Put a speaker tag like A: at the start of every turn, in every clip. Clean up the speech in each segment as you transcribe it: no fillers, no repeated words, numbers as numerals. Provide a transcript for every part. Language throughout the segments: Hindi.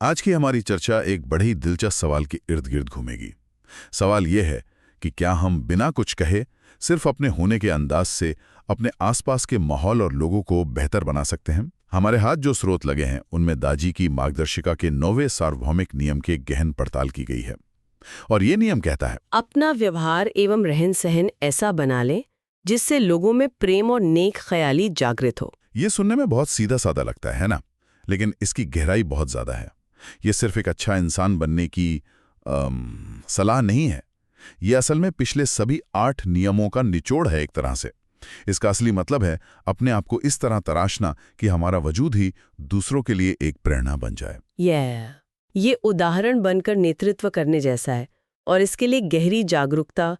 A: आज की हमारी चर्चा एक बड़ी दिलचस्प सवाल के इर्द गिर्द घूमेगी। सवाल यह है कि क्या हम बिना कुछ कहे, सिर्फ अपने होने के अंदाज से अपने आसपास के माहौल और लोगों को बेहतर बना सकते हैं। हमारे हाथ जो स्रोत लगे हैं उनमें दाजी की मार्गदर्शिका के 9वें सार्वभौमिक नियम के गहन पड़ताल की गई है। और ये नियम कहता है,
B: अपना व्यवहार एवं रहन सहन ऐसा बना लें जिससे लोगों में प्रेम और नेक ख्याली जागृत हो।
A: ये सुनने में बहुत सीधा साधा लगता है ना, लेकिन इसकी गहराई बहुत ज्यादा है। ये सिर्फ एक अच्छा इंसान बनने की सलाह नहीं है। ये असल में पिछले सभी 8 नियमों का निचोड़ है एक तरह से। इसका असली मतलब है अपने आप को इस तरह तराशना कि हमारा वजूद ही दूसरों के लिए एक प्रेरणा बन जाए।
B: ये उदाहरण बनकर नेतृत्व करने जैसा है, और इसके लिए गहरी जागरूकता,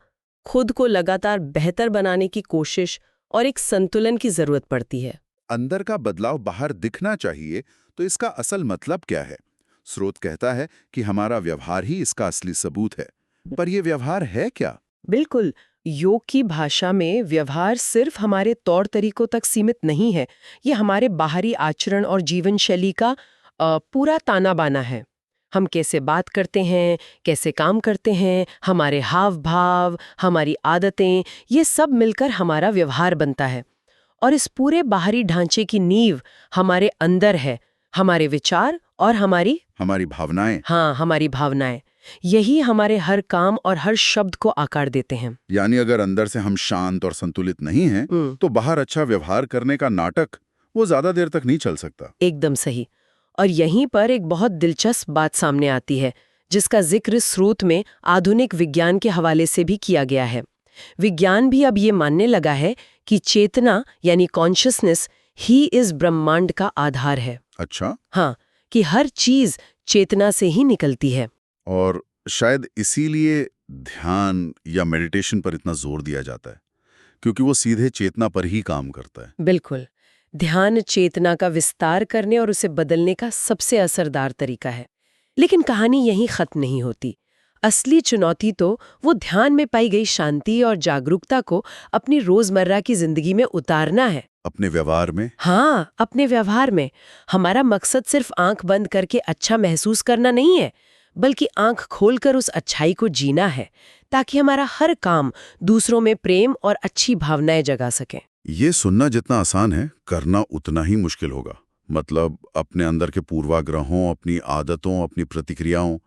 B: खुद को लगातार बेहतर बनाने की कोशिश और एक संतुलन की जरूरत पड़ती है।
C: अंदर का बदलाव बाहर दिखना चाहिए, तो इसका असल मतलब क्या है? स्रोत कहता है कि हमारा व्यवहार ही इसका असली सबूत है। पर यह व्यवहार है क्या?
B: बिल्कुल, योग की भाषा में व्यवहार सिर्फ हमारे तौर तरीकों तक सीमित नहीं है। ये हमारे बाहरी आचरण और जीवन शैली का पूरा ताना बाना है। हम कैसे बात करते हैं, कैसे काम करते हैं, हमारे हाव भाव, हमारी आदतें, ये सब मिलकर हमारा व्यवहार बनता है। और इस पूरे बाहरी ढांचे की नींव हमारे अंदर है, हमारे विचार और हमारी
C: भावनाएं।
B: हाँ, हमारी भावनाएं। यही हमारे हर काम और हर शब्द को आकार देते हैं।
C: यानी अगर अंदर से हम शांत और संतुलित नहीं हैं, तो बाहर अच्छा व्यवहार करने का नाटक वो ज्यादा देर तक नहीं चल सकता।
B: एकदम सही। और यहीं पर एक बहुत दिलचस्प बात सामने आती है, जिसका जिक्र स्रोत में आधुनिक विज्ञान के हवाले से भी किया गया है। विज्ञान भी अब ये मानने लगा है कि चेतना यानी कॉन्शियसनेस ही इस ब्रह्मांड का आधार है।
C: अच्छा।
B: हाँ, कि हर चीज चेतना से ही निकलती है।
C: और शायद इसीलिए ध्यान या मेडिटेशन पर इतना जोर दिया जाता है, क्योंकि वो सीधे चेतना पर ही काम करता है।
B: बिल्कुल, ध्यान चेतना का विस्तार करने और उसे बदलने का सबसे असरदार तरीका है। लेकिन कहानी यहीं खत्म नहीं होती। असली चुनौती तो वो ध्यान में पाई गई शांति और जागरूकता को अपनी रोजमर्रा की जिंदगी में उतारना है।
C: अपने व्यवहार में?
B: हाँ, अपने व्यवहार में। हमारा मकसद सिर्फ आंख बंद करके अच्छा महसूस करना नहीं है, बल्कि आंख खोलकर उस अच्छाई को जीना है, ताकि हमारा हर काम दूसरों में प्रेम और अच्छी भावनाएं जगा सके।
C: ये सुनना जितना आसान है, करना उतना ही मुश्किल होगा। मतलब अपने अंदर के पूर्वाग्रहों, अपनी आदतों, अपनी प्रतिक्रियाओं,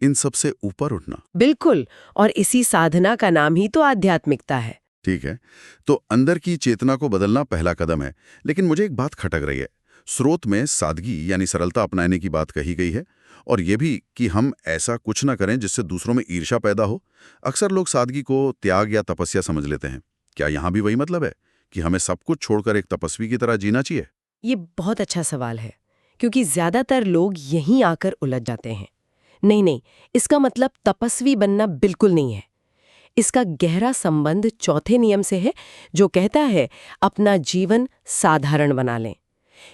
C: इन सब से ऊपर उठना।
B: बिल्कुल, और इसी साधना का नाम ही तो आध्यात्मिकता है।
C: ठीक है, तो अंदर की चेतना को बदलना पहला कदम है। लेकिन मुझे एक बात खटक रही है। स्रोत में सादगी यानी सरलता अपनाने की बात कही गई है, और ये भी कि हम ऐसा कुछ ना करें जिससे दूसरों में ईर्ष्या पैदा हो। अक्सर लोग सादगी को त्याग या तपस्या समझ लेते हैं। क्या यहाँ भी वही मतलब है कि हमें सब कुछ छोड़कर एक तपस्वी की तरह जीना चाहिए?
B: ये बहुत अच्छा सवाल है, क्योंकि ज्यादातर लोग यहीं आकर उलझ जाते हैं। नहीं, इसका मतलब तपस्वी बनना बिल्कुल नहीं है। इसका गहरा संबंध चौथे नियम से है, जो कहता है अपना जीवन साधारण बना लें।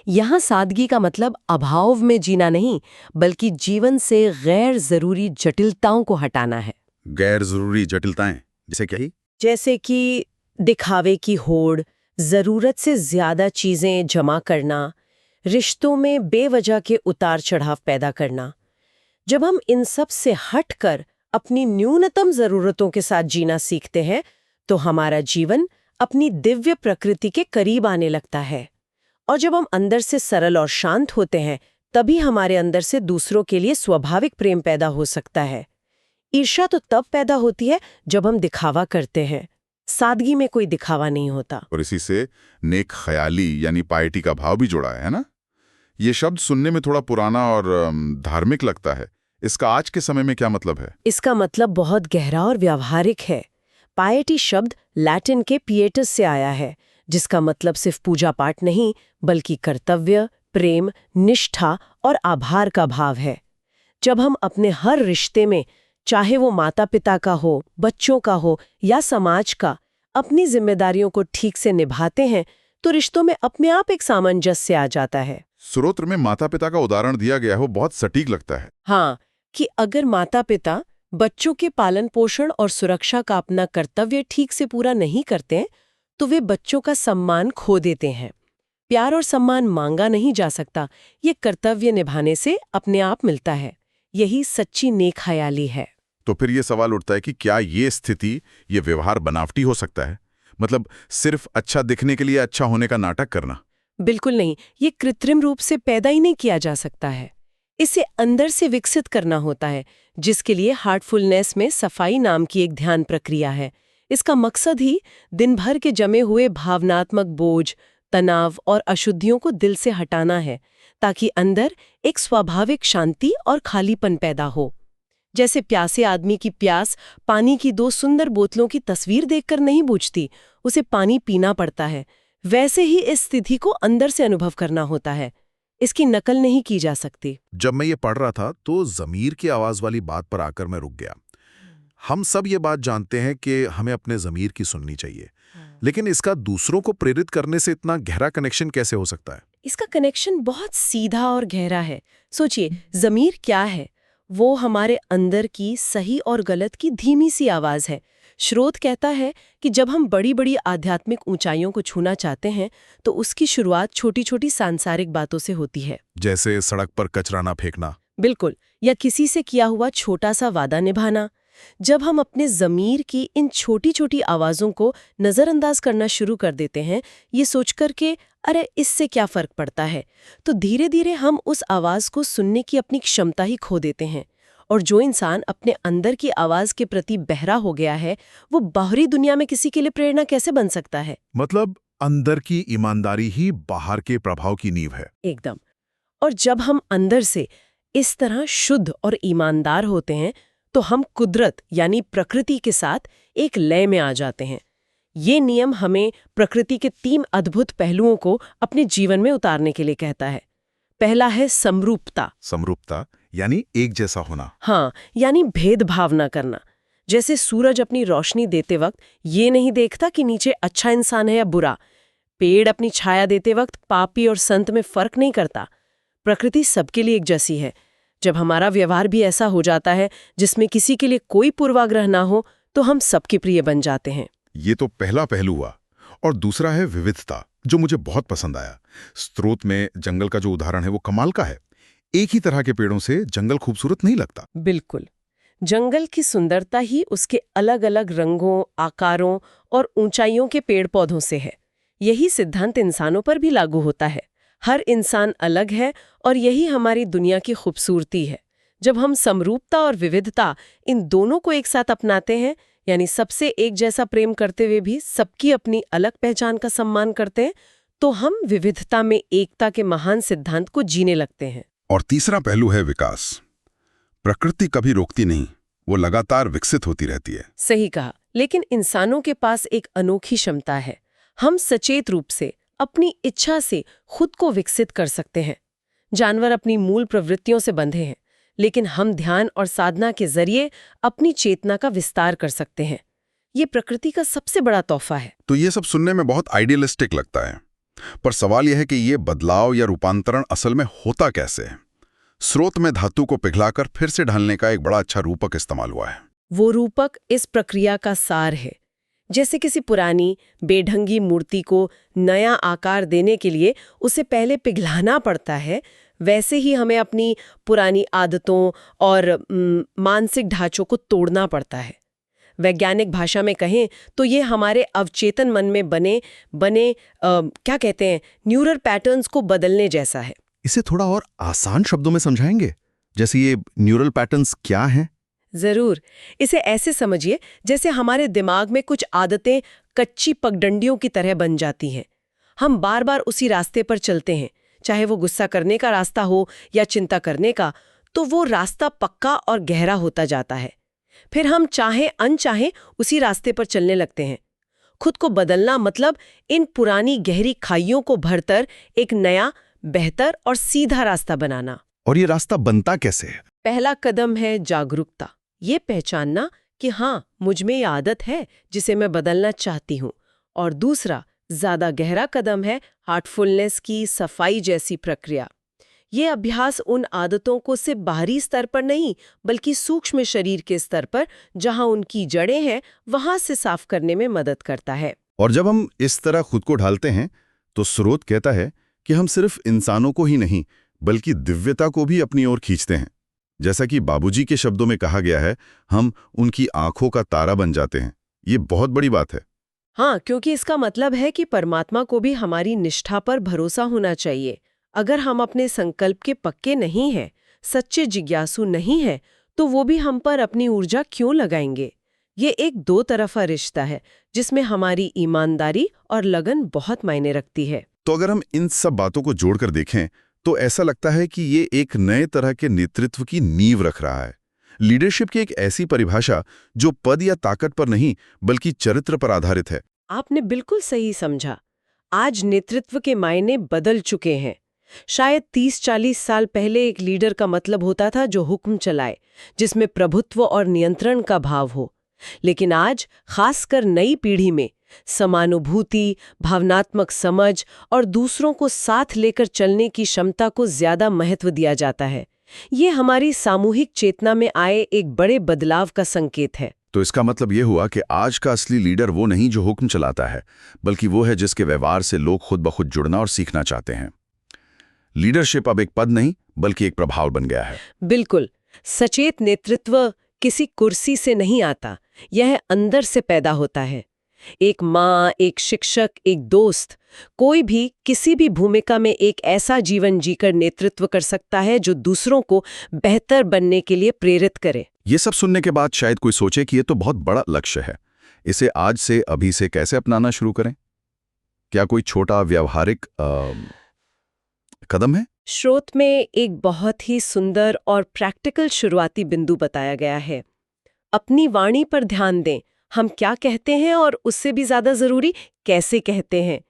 B: यहाँ सादगी का मतलब अभाव में जीना नहीं, बल्कि जीवन से गैर जरूरी जटिलताओं को हटाना है।
C: गैर जरूरी जटिलताएं जैसे क्या?
B: जैसे कि दिखावे की होड़, जरूरत से ज्यादा चीजें जमा करना, रिश्तों में बेवजह के उतार चढ़ाव पैदा करना। जब हम इन सब से हटकर अपनी न्यूनतम जरूरतों के साथ जीना सीखते हैं, तो हमारा जीवन अपनी दिव्य प्रकृति के करीब आने लगता है। और जब हम अंदर से सरल और शांत होते हैं, तभी हमारे अंदर से दूसरों के लिए स्वाभाविक प्रेम पैदा हो सकता है। ईर्ष्या तो तब पैदा होती है जब हम दिखावा करते हैं। सादगी में कोई दिखावा नहीं होता।
C: और इसी से नेक ख्याली यानी पायटी का भाव भी जुड़ा है ना? ये शब्द सुनने में थोड़ा पुराना और धार्मिक लगता है। इसका आज के समय में क्या मतलब है?
B: इसका मतलब बहुत गहरा और व्यावहारिक है। पायटी शब्द लैटिन के पिएटस से आया है, जिसका मतलब सिर्फ पूजा पाठ नहीं, बल्कि कर्तव्य, प्रेम, निष्ठा और आभार का भाव है। जब हम अपने हर रिश्ते में, चाहे वो माता पिता का हो, बच्चों का हो या समाज का, अपनी जिम्मेदारियों को ठीक से निभाते हैं, तो रिश्तों में अपने आप एक सामंजस्य आ जाता है।
C: स्रोत्र में माता पिता का उदाहरण दिया गया है, वो बहुत सटीक लगता है।
B: हाँ, कि अगर माता पिता बच्चों के पालन पोषण और सुरक्षा का अपना कर्तव्य ठीक से पूरा नहीं करते हैं, तो वे बच्चों का सम्मान खो देते हैं, प्यार और सम्मान मांगा नहीं जा सकता, ये कर्तव्य निभाने से अपने आप मिलता है। यही सच्ची नेक ख्याली है।
A: तो फिर ये सवाल उठता है कि क्या ये स्थिति, ये व्यवहार बनावटी हो सकता है? मतलब सिर्फ अच्छा दिखने के लिए अच्छा होने का नाटक करना?
B: बिल्कुल नहीं, ये कृत्रिम रूप से पैदा ही नहीं किया जा सकता है। इसे अंदर से विकसित करना होता है, जिसके लिए हार्टफुलनेस में सफाई नाम की एक ध्यान प्रक्रिया है। इसका मकसद ही दिन भर के जमे हुए भावनात्मक बोझ, तनाव और अशुद्धियों को दिल से हटाना है, ताकि अंदर एक स्वाभाविक शांति और खालीपन पैदा हो। जैसे प्यासे आदमी की प्यास पानी की 2 सुंदर बोतलों की तस्वीर देखकर नहीं बुझती, उसे पानी पीना पड़ता है। वैसे ही इस स्थिति को अंदर से अनुभव करना होता है। इसकी नकल नहीं की जा सकती।
D: जब मैं ये पढ़ रहा था तो ज़मीर की आवाज़ वाली बात पर आकर मैं रुक गया। हम सब ये बात जानते हैं कि हमें अपने ज़मीर की सुननी चाहिए, लेकिन इसका दूसरों को प्रेरित करने से इतना गहरा कनेक्शन कैसे हो सकता है?
B: इसका कनेक्शन बहुत सीधा और गहरा है। सोचिए, ज़मीर क्या है? वो हमारे अंदर की सही और गलत की धीमी सी आवाज़ है। श्रोत कहता है कि जब हम बड़ी बड़ी आध्यात्मिक ऊंचाइयों को छूना चाहते हैं तो उसकी शुरुआत छोटी छोटी सांसारिक बातों से होती है।
D: जैसे सड़क पर कचरा ना फेंकना।
B: बिल्कुल, या किसी से किया हुआ छोटा सा वादा निभाना। जब हम अपने ज़मीर की इन छोटी छोटी आवाज़ों को नज़रअंदाज करना शुरू कर देते हैं, ये सोचकर के अरे इससे क्या फ़र्क पड़ता है, तो धीरे धीरे हम उस आवाज़ को सुनने की अपनी क्षमता ही खो देते हैं। और जो इंसान अपने अंदर की आवाज़ के प्रति बहरा हो गया है, वो बाहरी दुनिया में किसी के लिए प्रेरणा कैसे बन सकता है?
D: मतलब अंदर की ईमानदारी ही बाहर के प्रभाव की नींव है।
B: एकदम। और जब हम अंदर से इस तरह शुद्ध और ईमानदार होते हैं तो हम कुदरत यानी प्रकृति के साथ एक लय में आ जाते हैं। ये नियम हमें प्रकृति के 3 अद्भुत पहलुओं को अपने जीवन में उतारने के लिए कहता है। पहला है समरूपता।
D: समरूपता यानी एक जैसा होना।
B: हाँ, यानी भेदभाव न करना। जैसे सूरज अपनी रोशनी देते वक्त ये नहीं देखता कि नीचे अच्छा इंसान है या बुरा। पेड़ अपनी छाया देते वक्त पापी और संत में फर्क नहीं करता। प्रकृति सबके लिए एक जैसी है। जब हमारा व्यवहार भी ऐसा हो जाता है जिसमें किसी के लिए कोई पूर्वाग्रह ना हो, तो हम सबके प्रिय बन जाते हैं।
D: ये तो पहला पहलू हुआ। और दूसरा है विविधता, जो मुझे बहुत पसंद आया। स्रोत में जंगल का जो उदाहरण है वो कमाल का है। एक ही तरह के पेड़ों से जंगल खूबसूरत नहीं लगता।
B: बिल्कुल, जंगल की सुंदरता ही उसके अलग अलग रंगों, आकारों और ऊंचाइयों के पेड़ पौधों से है। यही सिद्धांत इंसानों पर भी लागू होता है। हर इंसान अलग है और यही हमारी दुनिया की खूबसूरती है। जब हम समरूपता और विविधता इन दोनों को एक साथ अपनाते हैं, यानी सबसे एक जैसा प्रेम करते हुए भी सबकी अपनी अलग पहचान का सम्मान करते हैं, तो हम विविधता में एकता के महान सिद्धांत को जीने लगते हैं।
C: और तीसरा पहलू है विकास। प्रकृति कभी रोकती नहीं, वो लगातार विकसित होती रहती है।
B: सही कहा, लेकिन इंसानों के पास एक अनोखी क्षमता है। हम सचेत रूप से अपनी इच्छा से खुद को विकसित कर सकते हैं। जानवर अपनी मूल प्रवृत्तियों से बंधे हैं, लेकिन हम ध्यान और साधना के जरिए अपनी चेतना का विस्तार कर सकते हैं। ये प्रकृति का सबसे बड़ा तोहफा है।
C: तो ये सब सुनने में बहुत आइडियलिस्टिक लगता है, पर सवाल यह है कि ये बदलाव या रूपांतरण असल में होता कैसे है? स्रोत में धातु को पिघलाकर फिर से ढालने का एक बड़ा अच्छा रूपक इस्तेमाल हुआ है।
B: वो रूपक इस प्रक्रिया का सार है। जैसे किसी पुरानी बेढंगी मूर्ति को नया आकार देने के लिए उसे पहले पिघलाना पड़ता है, वैसे ही हमें अपनी पुरानी आदतों और मानसिक ढांचों को तोड़ना पड़ता है। वैज्ञानिक भाषा में कहें तो ये हमारे अवचेतन मन में बने क्या कहते हैं, न्यूरल पैटर्न्स को बदलने जैसा है।
D: इसे थोड़ा और आसान शब्दों में समझाएंगे? जैसे ये न्यूरल पैटर्न्स क्या हैं?
B: जरूर। इसे ऐसे समझिए जैसे हमारे दिमाग में कुछ आदतें कच्ची पगडंडियों की तरह बन जाती हैं। हम बार बार उसी रास्ते पर चलते हैं, चाहे वो गुस्सा करने का रास्ता हो या चिंता करने का, तो वो रास्ता पक्का और गहरा होता जाता है। फिर हम चाहे अनचाहे उसी रास्ते पर चलने लगते हैं। खुद को बदलना मतलब इन पुरानी गहरी खाइयों को भरकर एक नया, बेहतर और सीधा रास्ता बनाना।
D: और ये रास्ता बनता कैसे है?
B: पहला कदम है जागरूकता। ये पहचानना कि हाँ, मुझ में ये आदत है जिसे मैं बदलना चाहती हूँ। और दूसरा, ज्यादा गहरा कदम है हार्टफुलनेस की सफाई जैसी प्रक्रिया। ये अभ्यास उन आदतों को सिर्फ बाहरी स्तर पर नहीं, बल्कि सूक्ष्म शरीर के स्तर पर, जहाँ उनकी जड़ें हैं, वहां से साफ करने में मदद करता है।
D: और जब हम इस तरह खुद को ढालते हैं तो स्रोत कहता है
C: कि हम सिर्फ इंसानों को ही नहीं बल्कि दिव्यता को भी अपनी ओर खींचते हैं। जैसा कि बाबूजी के शब्दों में कहा गया है, हम उनकी आंखों का तारा बन जाते हैं। ये बहुत बड़ी बात है।
B: हाँ, क्योंकि इसका मतलब है कि परमात्मा को भी हमारी निष्ठा पर भरोसा होना चाहिए। अगर हम अपने संकल्प के पक्के नहीं हैं, सच्चे जिज्ञासु नहीं हैं, तो वो भी हम पर अपनी ऊर्जा क्यों लगाएंगे? ये एक दो तरफा रिश्ता है जिसमें हमारी ईमानदारी और लगन बहुत मायने रखती है।
C: तो अगर हम इन सब बातों को जोड़कर देखें तो ऐसा लगता है कि ये एक नए तरह के नेतृत्व की नींव रख रहा है। लीडरशिप की एक ऐसी परिभाषा जो पद या ताकत पर नहीं बल्कि चरित्र पर आधारित है।
B: आपने बिल्कुल सही समझा। आज नेतृत्व के मायने बदल चुके हैं। शायद 30-40 साल पहले एक लीडर का मतलब होता था जो हुक्म चलाए, जिसमें प्रभुत्व और नियंत्रण का भाव हो। लेकिन आज, खासकर नई पीढ़ी में, समानुभूति, भावनात्मक समझ और दूसरों को साथ लेकर चलने की क्षमता को ज्यादा महत्व दिया जाता है। ये हमारी सामूहिक चेतना में आए एक बड़े बदलाव का संकेत है।
C: तो इसका मतलब ये हुआ कि आज का असली लीडर वो नहीं जो हुक्म चलाता है, बल्कि वो है जिसके व्यवहार से लोग खुद ब खुद जुड़ना और सीखना चाहते हैं। लीडरशिप अब एक पद नहीं बल्कि एक प्रभाव बन गया है।
B: बिल्कुल। सचेत नेतृत्व किसी कुर्सी से नहीं आता, यह अंदर से पैदा होता है। एक माँ, एक शिक्षक, एक दोस्त, कोई भी किसी भी भूमिका में एक ऐसा जीवन जीकर नेतृत्व कर सकता है जो दूसरों को बेहतर बनने के लिए प्रेरित करे।
C: ये सब सुनने के बाद शायद कोई सोचे कि ये तो बहुत बड़ा लक्ष्य है, इसे आज से अभी से कैसे अपनाना शुरू करें? क्या कोई छोटा व्यावहारिक कदम है?
B: स्रोत में एक बहुत ही सुंदर और प्रैक्टिकल शुरुआती बिंदु बताया गया है। अपनी वाणी पर ध्यान दें, हम क्या कहते हैं और उससे भी ज्यादा जरूरी कैसे कहते हैं।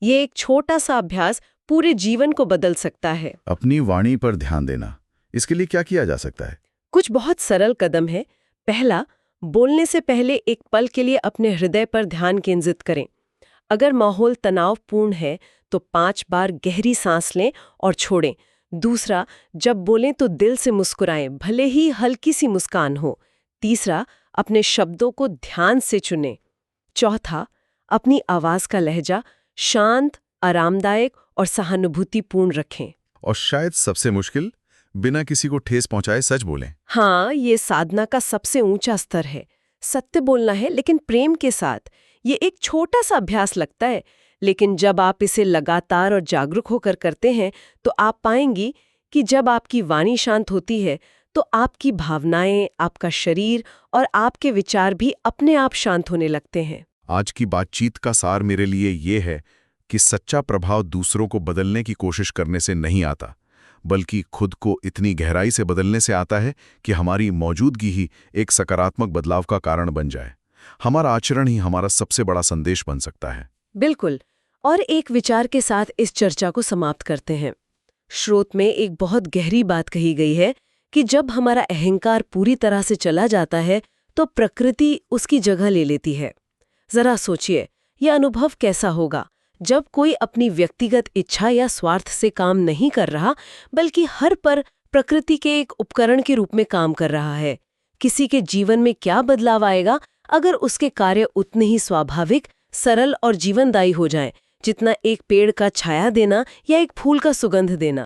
B: ये एक छोटा सा अभ्यास पूरे जीवन को बदल सकता है।
C: अपनी वाणी पर ध्यान देना, इसके लिए क्या किया जा सकता है?
B: कुछ बहुत सरल कदम है। पहला, बोलने से पहले एक पल के लिए अपने हृदय पर ध्यान केंद्रित करें। अगर माहौल तनावपूर्ण है तो 5 बार गहरी सांस लें और छोड़ें। दूसरा, जब बोलें तो दिल से मुस्कुराएं, भले ही हल्की सी मुस्कान हो। तीसरा, अपने शब्दों को ध्यान से चुनें। चौथा, अपनी आवाज का लहजा शांत, आरामदायक और सहानुभूतिपूर्ण रखें।
C: और शायद सबसे मुश्किल, बिना किसी को ठेस पहुंचाए सच बोलें।
B: हाँ, ये साधना का सबसे ऊंचा स्तर है। सत्य बोलना है, लेकिन प्रेम के साथ। ये एक छोटा सा अभ्यास लगता है, लेकिन जब आप इसे लगातार और जागरूक होकर करते हैं तो आप पाएंगी कि जब आपकी वाणी शांत होती है तो आपकी भावनाएं, आपका शरीर और आपके विचार भी अपने आप शांत होने लगते हैं।
D: आज की बातचीत का सार मेरे लिए ये है कि सच्चा प्रभाव दूसरों को बदलने की कोशिश करने से नहीं आता, बल्कि खुद को इतनी गहराई से बदलने से आता है कि हमारी मौजूदगी ही एक सकारात्मक बदलाव का कारण बन जाए। हमारा आचरण ही हमारा सबसे बड़ा संदेश बन सकता है।
B: बिल्कुल। और एक विचार के साथ इस चर्चा को समाप्त करते हैं। स्रोत में एक बहुत गहरी बात कही गई है कि जब हमारा अहंकार पूरी तरह से चला जाता है तो प्रकृति उसकी जगह ले लेती है। जरा सोचिए, यह अनुभव कैसा होगा जब कोई अपनी व्यक्तिगत इच्छा या स्वार्थ से काम नहीं कर रहा, बल्कि हर पर प्रकृति के एक उपकरण के रूप में काम कर रहा है। किसी के जीवन में क्या बदलाव आएगा अगर उसके कार्य उतने ही स्वाभाविक, सरल और जीवनदायी हो जाएं, जितना एक पेड़ का छाया देना या एक फूल का सुगंध देना।